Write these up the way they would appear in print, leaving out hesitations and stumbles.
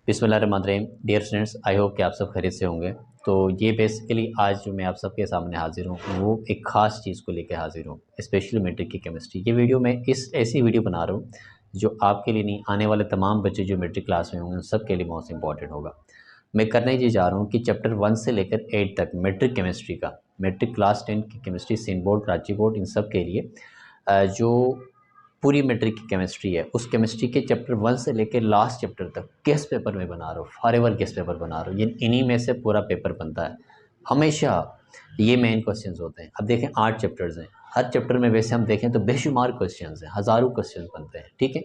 बिस्मिल्लाहिर्रहमानिर्रहीम। Dear students, I hope कि आप सब खैरियत से होंगे। तो ये बेसिकली आज जो मैं आप सबके सामने हाजिर हूँ वो एक ख़ास चीज़ को लेकर हाजिर हूँ, स्पेशली मैट्रिक की केमिस्ट्री। ये वीडियो मैं इस ऐसी वीडियो बना रहा हूँ जो आपके लिए नहीं, आने वाले तमाम बच्चे जो मैट्रिक क्लास में होंगे उन सब के लिए मोस्ट इंपॉर्टेंट होगा। मैं करने ये जा रहा हूँ कि चैप्टर 1 से लेकर 8 तक मैट्रिक केमिस्ट्री का, मैट्रिक क्लास 10 की केमिस्ट्री, सेंट बोर्ड, कराची बोर्ड, इन सब के लिए जो पूरी मैट्रिक की केमिस्ट्री है उस केमिस्ट्री के चैप्टर 1 से लेकर लास्ट चैप्टर तक गेस्ट पेपर में बना रहा हूँ, फॉरएवर गेस्ट पेपर बना रहा हूँ। ये इन्हीं में से पूरा पेपर बनता है हमेशा। ये मेन क्वेश्चंस होते हैं। अब देखें 8 चैप्टर्स हैं, हर चैप्टर में वैसे हम देखें तो बेशुमार क्वेश्चंस हैं, हज़ारों क्वेश्चंस बनते हैं, ठीक है।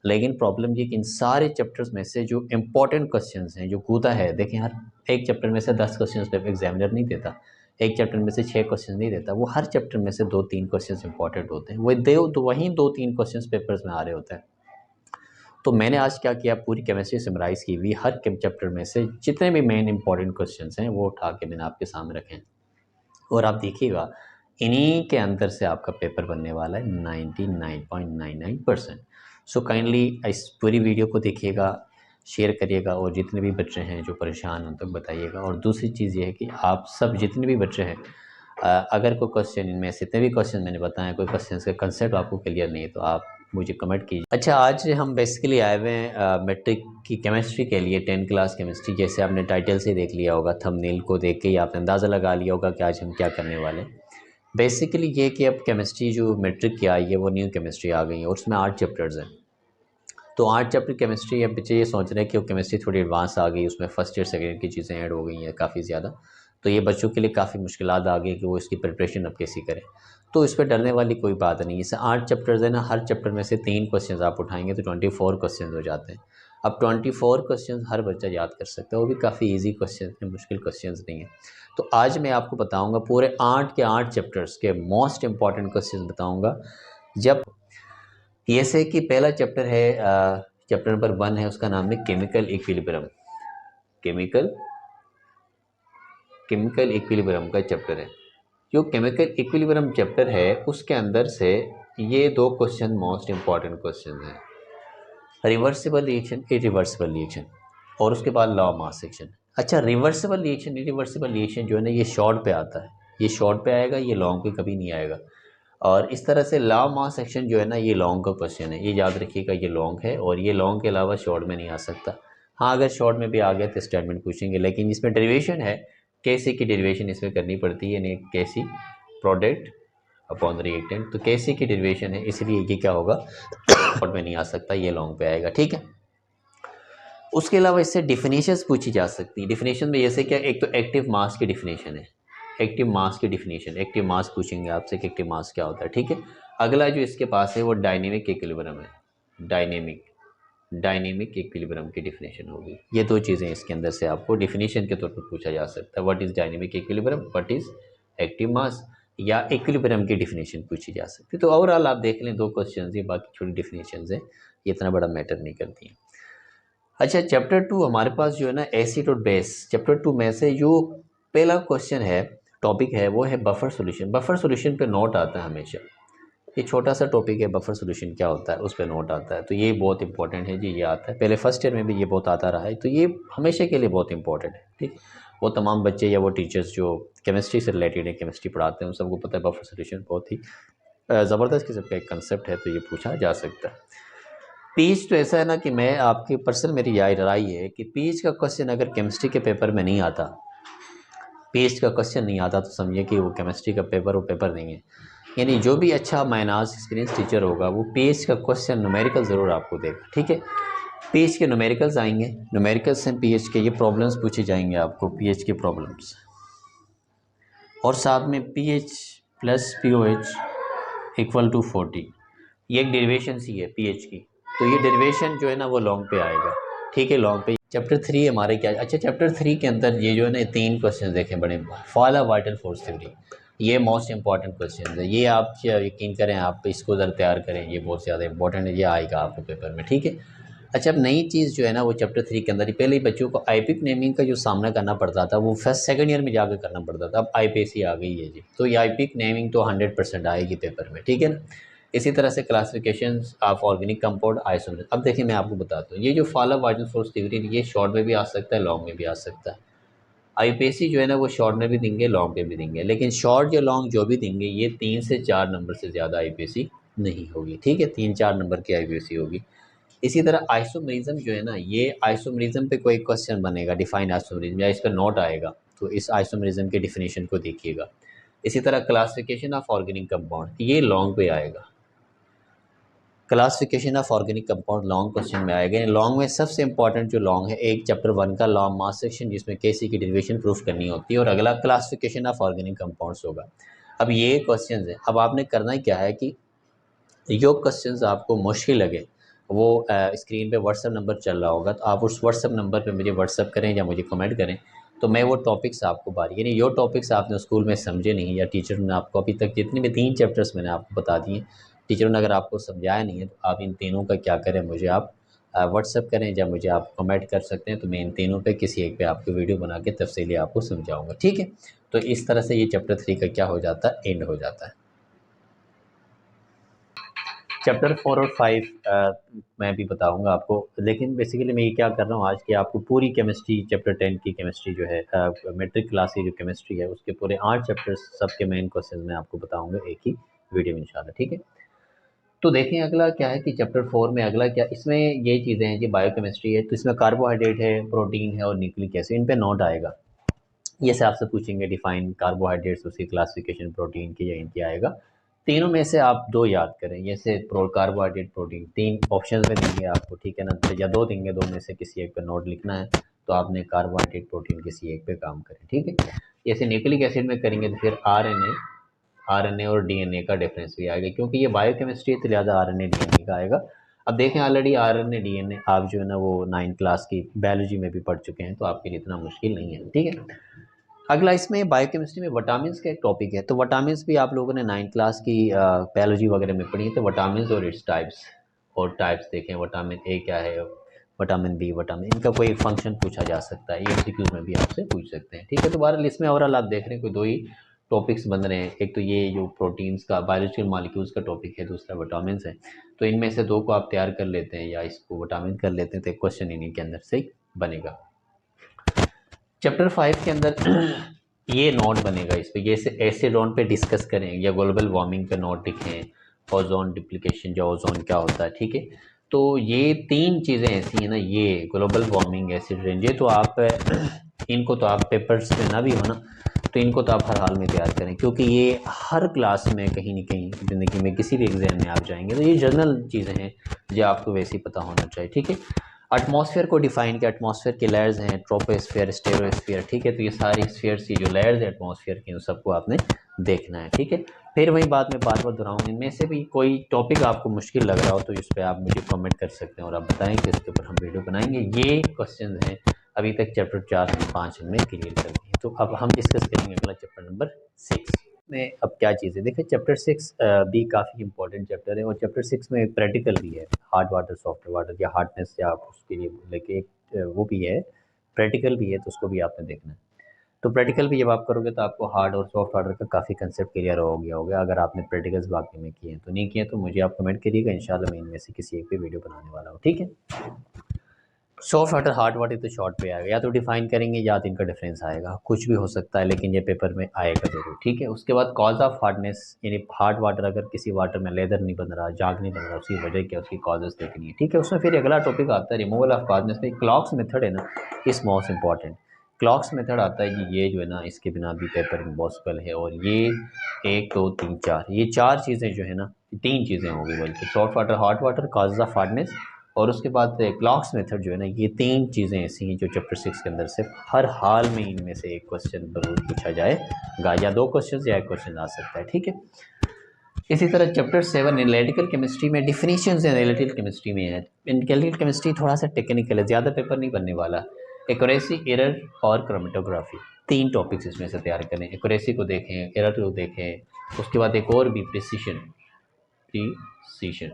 लेकिन प्रॉब्लम ये कि इन सारे चैप्टर्स में से जो इंपॉर्टेंट क्वेश्चंस हैं, जो कूदा है, देखें हर एक चैप्टर में से 10 क्वेश्चंस पेपर एग्जामिनर नहीं देता, एक चैप्टर में से 6 क्वेश्चन नहीं देता, वो हर चैप्टर में से 2-3 क्वेश्चंस इंपॉर्टेंट होते हैं, वो दो वहीं 2-3 क्वेश्चंस पेपर्स में आ रहे होते हैं। तो मैंने आज क्या किया, पूरी केमिस्ट्री समराइज़ की हुई, हर चैप्टर में से जितने भी मेन इंपॉर्टेंट क्वेश्चंस हैं वो उठा के मैंने आपके सामने रखे हैं। और आप देखिएगा इन्हीं के अंदर से आपका पेपर बनने वाला है 99.99%। सो काइंडली इस पूरी वीडियो को देखिएगा, शेयर करिएगा और जितने भी बच्चे हैं जो परेशान हैं उन तक बताइएगा। और दूसरी चीज़ ये है कि आप सब जितने भी बच्चे हैं, अगर कोई क्वेश्चन इनमें से जितने भी क्वेश्चन मैंने बताए, कोई क्वेश्चन का कंसेप्ट आपको क्लियर नहीं है तो आप मुझे कमेंट कीजिए। अच्छा, आज हम बेसिकली आए हुए हैं मैट्रिक की केमिस्ट्री के लिए, 10 क्लास केमिस्ट्री। जैसे आपने टाइटल से देख लिया होगा, थंबनेल को देख के ही आपने अंदाज़ा लगा लिया होगा कि आज हम क्या करने वाले हैं। बेसिकली ये कि अब केमिस्ट्री जो मैट्रिक की आई है वो न्यू केमिस्ट्री आ गई है और उसमें 8 चैप्टर्स हैं। तो 8 चैप्टर केमिस्ट्री, अब बच्चे ये सोच रहे हैं कि वो केमिस्ट्री थोड़ी एडवांस आ गई, उसमें फर्स्ट ईयर सेकेंड ईयर की चीज़ें ऐड हो गई हैं काफ़ी ज़्यादा। तो ये बच्चों के लिए काफ़ी मुश्किलात आ गई कि वो इसकी प्रिपरेशन अब कैसी करें। तो इस पर डरने वाली कोई बात नहीं। इसे 8 चैप्टर्स है ना, हर चैप्टर में से 3 क्वेश्चंस आप उठाएंगे तो 24 क्वेश्चंस हो जाते हैं। अब 24 क्वेश्चंस हर बच्चा याद कर सकता है, वो भी काफ़ी ईजी क्वेश्चन है, मुश्किल क्वेश्चंस नहीं है। तो आज मैं आपको बताऊँगा पूरे 8 के 8 चैप्टर्स के मोस्ट इंपॉर्टेंट क्वेश्चन बताऊँगा। जब जैसे कि पहला चैप्टर है, चैप्टर नंबर 1 है, उसका नाम है chemical equilibrium. Chemical chemical equilibrium का चैप्टर है। जो केमिकल इक्विलिब्रियम चैप्टर है उसके अंदर से ये 2 क्वेश्चन मोस्ट इंपॉर्टेंट क्वेश्चन हैं, रिवर्सिबल रिएक्शन, इरिवर्सिबल रिएक्शन, और उसके बाद लॉ ऑफ मास सेक्शन। अच्छा, रिवर्सिबल रिएक्शन, इरिवर्सिबल रिएक्शन जो है ना, ये शॉर्ट पे आता है, ये शॉर्ट पे आएगा, ये लॉन्ग पे कभी नहीं आएगा। और इस तरह से लॉ ऑफ मास सेक्शन जो है ना, ये लॉन्ग का क्वेश्चन है, ये याद रखिएगा, ये लॉन्ग है और ये लॉन्ग के अलावा शॉर्ट में नहीं आ सकता। हाँ, अगर शॉर्ट में भी आ गया तो स्टेटमेंट पूछेंगे, लेकिन इसमें डेरिवेशन है, कैसे की डेरिवेशन इसमें करनी पड़ती है, यानी कैसी प्रोडक्ट अपॉन रिएक्टेंट। तो कैसे की डेरिवेशन है, इसलिए ये क्या होगा, शॉर्ट में नहीं आ सकता, ये लॉन्ग पे आएगा, ठीक है। उसके अलावा इससे डिफिनेशंस पूछी जा सकती है। डिफिनेशन में जैसे क्या, एक तो एक्टिव मास की डिफिनेशन है, एक्टिव मास की डिफिनेशन, एक्टिव मास पूछेंगे आपसे कि एक्टिव मास क्या होता है, ठीक है। अगला जो इसके पास है वो डायनेमिक इक्विलिब्रियम है, डायनेमिक इक्विलिब्रियम की डिफिनेशन होगी। ये 2 चीज़ें इसके अंदर से आपको डिफिनेशन के तौर पर पूछा जा सकता है, what is dynamic equilibrium, what is active mass, या इक्विलिब्रियम की डिफिनेशन पूछी जा सकती है। तो ओवरऑल आप देख लें 2 क्वेश्चन है, बाकी छोटी डिफिनेशन है, ये इतना बड़ा मैटर नहीं करती हैं। अच्छा, चैप्टर 2 हमारे पास जो है ना, एसिड और बेस। चैप्टर 2 में से जो पहला क्वेश्चन है, टॉपिक है, वो है बफर सॉल्यूशन। बफर सॉल्यूशन पे नोट आता है हमेशा, ये छोटा सा टॉपिक है, बफर सॉल्यूशन क्या होता है उस पे नोट आता है। तो ये बहुत इंपॉर्टेंट है जी, ये आता है, पहले फर्स्ट ईयर में भी ये बहुत आता रहा है, तो ये हमेशा के लिए बहुत इंपॉर्टेंट है, ठीक। वो तमाम बच्चे या वो टीचर्स जो केमिस्ट्री से रिलेटेड है, केमिस्ट्री पढ़ाते हैं, उन सबको पता है बफर सॉल्यूशन बहुत ही ज़बरदस्त किस्म का एक कंसेप्ट है, तो ये पूछा जा सकता है। पीच तो ऐसा है ना कि मैं आपकी पर्सनल मेरी राय है कि पीच का क्वेश्चन अगर केमिस्ट्री के पेपर में नहीं आता, पीच का क्वेश्चन नहीं आता, तो समझिए कि वो केमिस्ट्री का पेपर वो पेपर नहीं है। यानी जो भी अच्छा माइनस एक्सपीरियंस टीचर होगा वो पीच का क्वेश्चन न्यूमेरिकल ज़रूर आपको देगा, ठीक है। पीच के न्यूमेरिकल्स आएंगे, न्यूमेरिकल्स से पीएच के ये प्रॉब्लम्स पूछे जाएंगे आपको, पीएच के प्रॉब्लम्स, और साथ में pH plus pOH equal to 40, ये एक डेरिवेशन सी है पीएच की। तो ये डेरिवेशन जो है ना वो लॉन्ग पे आएगा, ठीक है, लॉन्ग पे। चैप्टर 3 हमारे क्या, अच्छा चैप्टर 3 के अंदर ये जो है ना 3 क्वेश्चन देखें बड़े, फॉलो वाइटल फोर्स थ्योरी, ये मोस्ट इंपॉर्टेंट क्वेश्चन है। ये आप यकीन करें, आप इसको ज़रा तैयार करें, ये बहुत ज़्यादा इंपॉर्टेंट है, ये आएगा आपको पेपर में, ठीक है। अच्छा, अब नई चीज़ जो है ना वो चैप्टर 3 के अंदर, पहले ही बच्चों को आईपिक नेमिंग का जो सामना करना पड़ता था वो फर्स्ट सेकंड ईयर में जाकर करना पड़ता था, अब आईपीएससी आ गई है जी। तो ये आईपिक नेमिंग तो 100% आएगी पेपर में, ठीक है ना। इसी तरह से classification of organic compound isomerase. अब देखिए मैं आपको बताता हूँ, ये जो फॉलो वाइजन सोर्स थ्योरी ये शॉर्ट में भी आ सकता है, लॉन्ग में भी आ सकता है। आईपीएससी जो है ना वो शॉर्ट में भी देंगे, लॉन्ग में भी देंगे, लेकिन शॉर्ट या लॉन्ग जो भी देंगे ये 3 से 4 नंबर से ज़्यादा आईपीएससी नहीं होगी, ठीक है, 3-4 नंबर की आईपीएससी होगी। इसी तरह आइसोमरिज्म जो है ना, ये आइसोमरिज्म पे कोई क्वेश्चन बनेगा, डिफाइन आइसोमरिज्म, या इस पर नोट आएगा, तो इस आइसोमरिज्म के डिफिनेशन को देखिएगा। इसी तरह क्लासिफिकेशन ऑफ ऑर्गेनिक कंपाउंड ये लॉन्ग पे आएगा, classification of organic compound long question में आएगा। लॉन्ग में सबसे इंपॉर्टेंट जो लॉन्ग है, एक चैप्टर 1 का लॉ मास सेक्शन जिसमें केसी की डेरिवेशन प्रूफ करनी होती है, और अगला क्लासिफिकेशन ऑफ ऑर्गेनिक कंपाउंड्स होगा। अब ये क्वेश्चंस है, अब आपने करना क्या है कि जो क्वेश्चंस आपको मुश्किल लगे वो स्क्रीन पे व्हाट्सएप नंबर चल रहा होगा, तो आप उस व्हाट्सएप नंबर पे मुझे व्हाट्सएप करें या मुझे कमेंट करें, तो मैं वो टॉपिक्स आपको बारी, यानी जो टॉपिक्स आपने स्कूल में समझे नहीं या टीचर ने आपको अभी तक जितने भी 3 चैप्टर्स मैंने आपको बता दिए, टीचरों ने अगर आपको समझाया नहीं है, तो आप इन तीनों का क्या करें, मुझे आप व्हाट्सएप करें या मुझे आप कमेंट कर सकते हैं, तो मैं इन तीनों पे किसी एक पे आपको वीडियो बना के तफसीली आपको समझाऊँगा, ठीक है। तो इस तरह से ये चैप्टर 3 का क्या हो जाता है, एंड हो जाता है। चैप्टर 4 और 5 मैं भी बताऊंगा आपको, लेकिन बेसिकली मैं ये क्या कर रहा हूँ आज की आपको पूरी केमिस्ट्री, चैप्टर 10 की केमिस्ट्री जो है मैट्रिक क्लास की जो केमिस्ट्री है उसके पूरे 8 चैप्टर्स सबके मेन क्वेश्चन मैं आपको बताऊंगा एक ही वीडियो में इंशाल्लाह, ठीक है। तो देखें अगला क्या है कि चैप्टर 4 में अगला क्या, इसमें ये चीज़ें हैं कि बायोकेमिस्ट्री है, तो इसमें कार्बोहाइड्रेट है, प्रोटीन है और न्यूक्लिक एसिड, इन पे नोट आएगा। ये से आपसे पूछेंगे डिफाइन कार्बोहाइड्रेट्स, उसकी क्लासिफिकेशन प्रोटीन की या इनकी आएगा। तीनों में से आप 2 याद करें, जैसे कार्बोहाइड्रेट प्रोटीन 3 ऑप्शन में देंगे आपको, ठीक है ना, या 2 देंगे, 2 में से किसी एक पे नोट लिखना है, तो आपने कार्बोहाइड्रेट प्रोटीन किसी एक पे काम करें, ठीक है। जैसे न्यूक्लिक एसिड में करेंगे तो फिर आरएनए और डीएनए का डिफरेंस भी आएगा, क्योंकि ये बायोकेमिस्ट्री है तो लिहाजा आरएनए डीएनए का आएगा। अब देखें ऑलरेडी आरएनए डीएनए आप जो है ना वो 9 क्लास की बायोलॉजी में भी पढ़ चुके हैं, तो आपके लिए इतना मुश्किल नहीं है, ठीक है। अगला इसमें बायोकेमिस्ट्री में विटामिन्स का एक टॉपिक है, तो विटामिन्स भी आप लोगों ने 9 क्लास की बायोलॉजी वगैरह में पढ़ी है, तो विटामिन्स और इट्स टाइप्स देखें, विटामिन ए क्या है, विटामिन बी, विटामिन, इनका कोई फंक्शन पूछा जा सकता है, एमसीक्यूज में भी आपसे पूछ सकते हैं, ठीक है। तो बहरहाल इसमें ओवरऑल आप देख रहे हैं कोई 2 ही टॉपिक्स बन रहे हैं, एक तो ये जो प्रोटीन्स का बायोलॉजिकल मॉलिक्यूल्स का टॉपिक है, दूसरा विटामिन्स है, तो इनमें से 2 को आप तैयार कर लेते हैं या इसको विटामिन कर लेते हैं, तो एक क्वेश्चन इन्हीं के अंदर से बनेगा। चैप्टर 5 के अंदर ये नोट बनेगा इस पे, ये एसिडोन पे डिस्कस करें या ग्लोबल वार्मिंग पे नोट लिखें, ओजोन डिप्लीकेशन या ओजोन क्या होता है, ठीक है। तो ये 3 चीज़ें ऐसी हैं ना, ये ग्लोबल वार्मिंग, एसिड रेन, ये तो आप इनको तो आप पेपर्स में ना भी हो ना, तो इनको तो आप हर हाल में तैयार करें, क्योंकि ये हर क्लास में कहीं ना कहीं ज़िंदगी में किसी भी एग्जाम में आप जाएंगे, तो ये जनरल चीज़ें हैं जो आपको वैसे ही पता होना चाहिए, ठीक है। एटमॉस्फेयर को डिफाइन किया, एटमॉस्फेयर की लेयर्स हैं, ट्रोपोस्फेयर, स्टेरोस्फेयर, ठीक है, तो ये सारी स्फीयर्स की जो लेयर्स है एटमॉस्फेयर की, उन सबको आपने देखना है, ठीक है। फिर वही बात मैं बार बार दोहराऊँ, इनमें से भी कोई टॉपिक आपको मुश्किल लग रहा हो तो इस पर आप मुझे कमेंट कर सकते हैं और आप बताएं कि इसके ऊपर हम वीडियो बनाएंगे। ये क्वेश्चन हैं अभी तक चैप्टर 4 में 5 हमने क्लियर कर दिए, तो अब हम डिस्कस करेंगे अगला चैप्टर नंबर 6 में। अब क्या चीज़ है, देखिए चैप्टर 6 भी काफ़ी इंपॉर्टेंट चैप्टर है, और चैप्टर 6 में प्रैक्टिकल भी है, हार्ड वाटर सॉफ्ट वाटर या हार्डनेस, या आप उसके लिए लेके वो भी है, प्रैक्टिकल भी है, तो उसको भी आपने देखना है। तो प्रैक्टिकल भी जब आप करोगे तो आपको हार्ड और सॉफ्ट वाटर का काफ़ी कंसेप्ट क्लियर हो गया होगा, अगर आपने प्रैक्टिकल्स वाकई में किए हैं, तो नहीं किए तो मुझे आप कमेंट करिएगा, इंशाल्लाह मैं इनमें से किसी एक पे वीडियो बनाने वाला हूँ, ठीक है। सॉफ्ट वाटर हार्ड वाटर तो शॉर्ट पे आएगा, या तो डिफाइन करेंगे या तो इनका डिफरेंस आएगा, कुछ भी हो सकता है, लेकिन ये पेपर में आएगा जरूर, ठीक है। उसके बाद कॉज ऑफ हार्डनेस, यानी हार्ड वाटर, अगर किसी वाटर में लेदर नहीं बन रहा, जाग नहीं बन रहा, उसकी वजह क्या, उसकी कॉजेस देखनी है, ठीक है। उसमें फिर अगला टॉपिक आता है रिमूवल ऑफ हार्डनेस में, क्लॉक्स मेथड है ना, इस मोस्ट इंपॉर्टेंट क्लॉक्स मेथड आता है कि ये जो है ना इसके बिना भी पेपर इम्पॉसिबल है, और ये 1 2 3 4 ये 4 चीज़ें जो है ना, 3 चीज़ें होंगी बल्कि, soft water, hard water, causes of hardness, और उसके बाद क्लॉक्स मेथड जो है ना, ये 3 चीज़ें ऐसी हैं जो चैप्टर 6 के अंदर से हर हाल में इनमें से एक क्वेश्चन जरूर पूछा जाएगा, या 2 क्वेश्चन या 1 क्वेश्चन आ सकता है, ठीक है। इसी तरह चैप्टर 7 एनालिटिकल केमिस्ट्री में डिफिनीशंस एनालिटिकल केमिस्ट्री में है। एनालिटिकल केमिस्ट्री थोड़ा सा टेक्निकल है, ज़्यादा पेपर नहीं बनने वाला। एक्यूरेसी, एरर और क्रोमेटोग्राफी, 3 टॉपिक्स इसमें से तैयार करें। एक्यूरेसी को देखें, एरर को देखें, उसके बाद एक और भी precision, precision,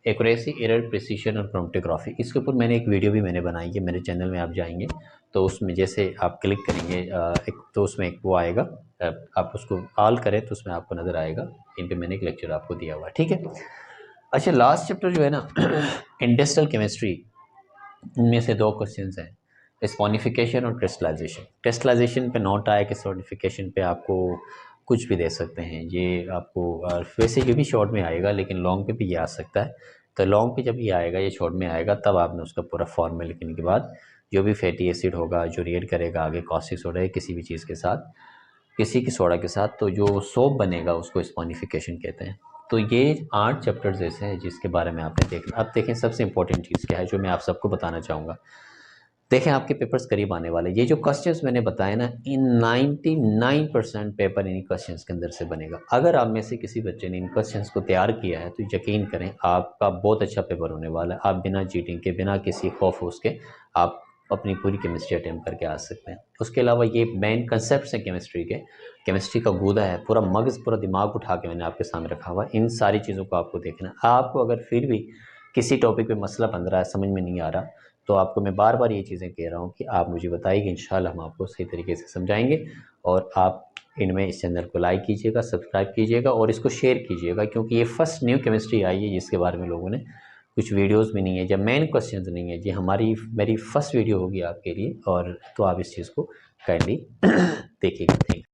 accuracy, error, precision और क्रोमेटोग्राफी, इसके ऊपर मैंने एक वीडियो भी मैंने बनाई है, मेरे चैनल में आप जाएंगे तो उसमें जैसे आप क्लिक करेंगे एक तो उसमें एक वो आएगा, आप उसको ऑल करें तो उसमें आपको नज़र आएगा, इन पे मैंने एक लेक्चर आपको दिया हुआ है, ठीक है। अच्छा, लास्ट चैप्टर जो है ना इंडस्ट्रियल केमिस्ट्री, इनमें से 2 क्वेश्चंस हैं, स्पॉनिफिकेशन और क्रिस्टलाइजेशन। क्रिस्टलाइजेशन पे नोट आया कि स्पॉनिफिकेशन पे आपको कुछ भी दे सकते हैं, ये आपको वैसे ये भी शॉर्ट में आएगा लेकिन लॉन्ग पे भी ये आ सकता है। तो लॉन्ग पे जब ये आएगा, ये शॉर्ट में आएगा, तब आपने उसका पूरा फॉर्मूला लिखने के बाद जो भी फैटी एसिड होगा जो रिएक्ट करेगा आगे कॉस्टिक सोडा है किसी भी चीज़ के साथ, किसी की सोडा के साथ, तो जो सोप बनेगा उसको स्पॉनिफिकेशन कहते हैं। तो ये 8 चैप्टर्स ऐसे हैं जिसके बारे में आपने देखना। अब देखें सबसे इंपॉर्टेंट चीज़ क्या है जो मैं आप सबको बताना चाहूँगा। देखें आपके पेपर्स करीब आने वाले, ये जो क्वेश्चंस मैंने बताए ना, इन 99% पेपर इन्हीं क्वेश्चंस के अंदर से बनेगा। अगर आप में से किसी बच्चे ने इन क्वेश्चंस को तैयार किया है तो यकीन करें आपका बहुत अच्छा पेपर होने वाला है। आप बिना चीटिंग के, बिना किसी खौफ उसके, आप अपनी पूरी केमिस्ट्री अटेम्प्ट करके आ सकते हैं। उसके अलावा ये मेन कंसेप्ट हैं केमिस्ट्री के, केमिस्ट्री का गूदा है, पूरा मगज़ पूरा दिमाग उठा के मैंने आपके सामने रखा हुआ है। इन सारी चीज़ों को आपको देखना है। आपको अगर फिर भी किसी टॉपिक पे मसला बन रहा है, समझ में नहीं आ रहा, तो आपको मैं बार बार ये चीज़ें कह रहा हूँ कि आप मुझे बताइए, इंशाल्लाह हम आपको सही तरीके से समझाएंगे। और आप इनमें इस चैनल को लाइक कीजिएगा, सब्सक्राइब कीजिएगा और इसको शेयर कीजिएगा, क्योंकि ये फर्स्ट न्यू केमिस्ट्री आई है जिसके बारे में लोगों ने कुछ वीडियोस भी नहीं है, जब मेन क्वेश्चन नहीं है, ये मेरी फर्स्ट वीडियो होगी आपके लिए, और तो आप इस चीज़ को काइंडली देखिएगा। Thank you.